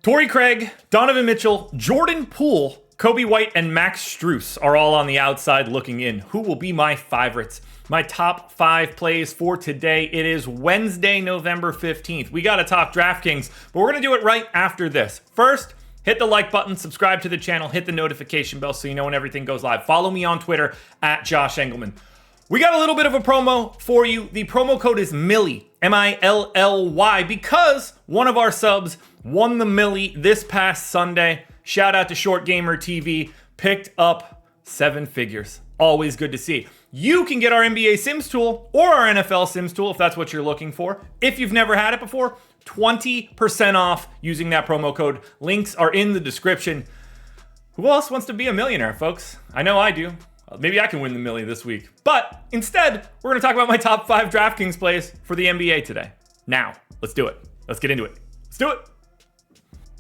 Torrey Craig, Donovan Mitchell, Jordan Poole, Kobe White, and Max Strus are all on the outside looking in. Who will be my favorites? My top 5 plays for today. It is Wednesday, November 15th. We got to talk DraftKings, but we're going to do it right after this. First, hit the like button, subscribe to the channel, hit the notification bell so you know when everything goes live. Follow me on Twitter at Josh Engleman. We got a little bit of a promo for you. The promo code is Millie, M-I-L-L-Y, because one of our subs won the Millie this past Sunday. Shout out to Short Gamer TV. Picked up 7 figures. Always good to see. You can get our NBA Sims tool or our NFL Sims tool if that's what you're looking for. If you've never had it before, 20% off using that promo code. Links are in the description. Who else wants to be a millionaire, folks? I know I do. Maybe I can win the Millie this week. But instead, we're going to talk about my top 5 DraftKings plays for the NBA today. Now, let's do it. Let's get into it. Let's do it.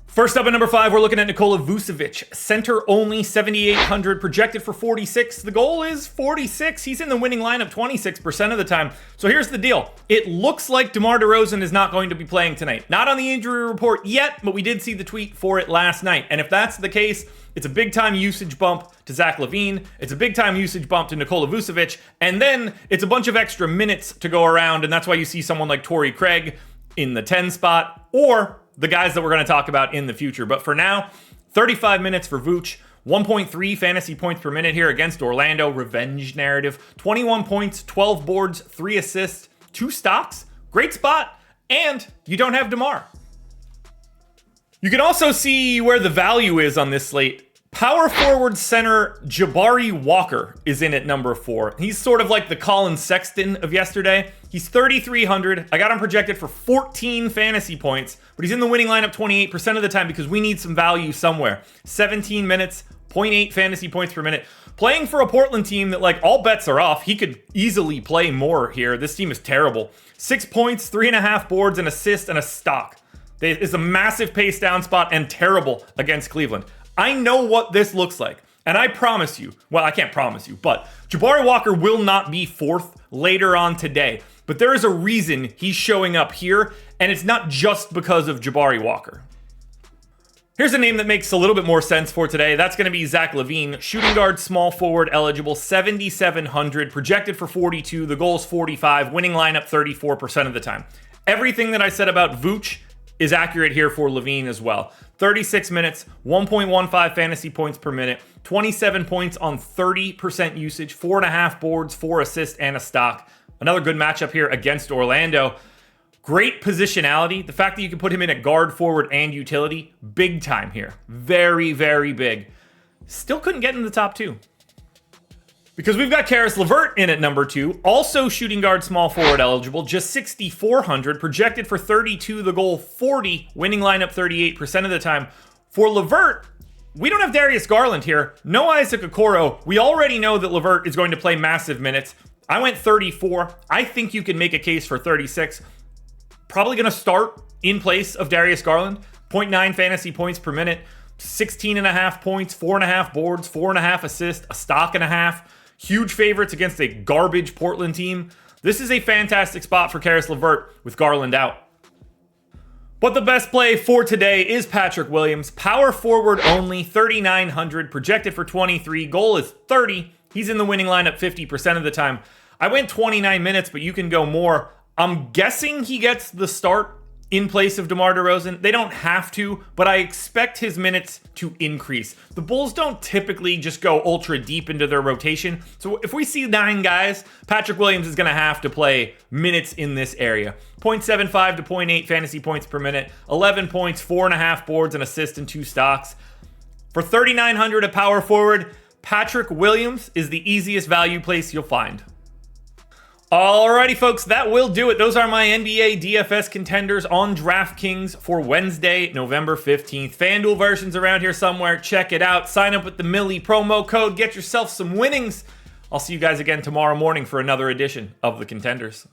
First up at number 5, we're looking at Nikola Vucevic. Center only, 7,800, projected for 46. The goal is 46. He's in the winning lineup 26% of the time. So here's the deal. It looks like DeMar DeRozan is not going to be playing tonight. Not on the injury report yet, but we did see the tweet for it last night. And if that's the case, it's a big-time usage bump to Zach LaVine. It's a big-time usage bump to Nikola Vucevic. And then it's a bunch of extra minutes to go around. And that's why you see someone like Torrey Craig in the 10 spot or the guys that we're going to talk about in the future. But for now, 35 minutes for Vooch, 1.3 fantasy points per minute here against Orlando. Revenge narrative. 21 points, 12 boards, 3 assists, 2 stocks. Great spot. And you don't have DeMar. You can also see where the value is on this slate. Power forward center Jabari Walker is in at number 4. He's sort of like the Colin Sexton of yesterday. He's 3,300. I got him projected for 14 fantasy points, but he's in the winning lineup 28% of the time because we need some value somewhere. 17 minutes, 0.8 fantasy points per minute. Playing for a Portland team that, like, all bets are off. He could easily play more here. This team is terrible. 6 points, 3.5 boards, an assist, and a stock. It's a massive pace down spot and terrible against Cleveland. I know what this looks like. And I promise you, well, I can't promise you, but Jabari Walker will not be 4th later on today. But there is a reason he's showing up here, and it's not just because of Jabari Walker. Here's a name that makes a little bit more sense for today. That's going to be Zach LaVine, shooting guard, small forward eligible, 7,700, projected for 42. The goal is 45, winning lineup 34% of the time. Everything that I said about Vooch is accurate here for LaVine as well. 36 minutes, 1.15 fantasy points per minute, 27 points on 30% usage, 4.5 boards, 4 assists, and a stock. Another good matchup here against Orlando. Great positionality. The fact that you can put him in at guard, forward, and utility, big time here. Very, very big. Still couldn't get in the top 2. Because we've got Caris LeVert in at number 2, also shooting guard, small forward eligible, just 6,400, projected for 32, the goal 40, winning lineup 38% of the time. For LeVert, we don't have Darius Garland here, no Isaac Okoro. We already know that LeVert is going to play massive minutes. I went 34. I think you can make a case for 36. Probably going to start in place of Darius Garland. 0.9 fantasy points per minute, 16.5 points, 4.5 boards, 4.5 assists, a stock and a half. Huge favorites against a garbage Portland team. This is a fantastic spot for Caris LeVert with Garland out. But the best play for today is Patrick Williams. Power forward only, 3,900, projected for 23. Goal is 30. He's in the winning lineup 50% of the time. I went 29 minutes, but you can go more. I'm guessing he gets the start in place of DeMar DeRozan. They don't have to, but I expect his minutes to increase. The Bulls don't typically just go ultra deep into their rotation. So if we see 9 guys, Patrick Williams is going to have to play minutes in this area. 0.75 to 0.8 fantasy points per minute, 11 points, 4.5 boards, an assist, and 2 stocks. For 3,900 at power forward, Patrick Williams is the easiest value place you'll find. Alrighty, folks, that will do it. Those are my NBA DFS contenders on DraftKings for Wednesday, November 15th. FanDuel versions around here somewhere. Check it out. Sign up with the Millie promo code. Get yourself some winnings. I'll see you guys again tomorrow morning for another edition of the Contenders.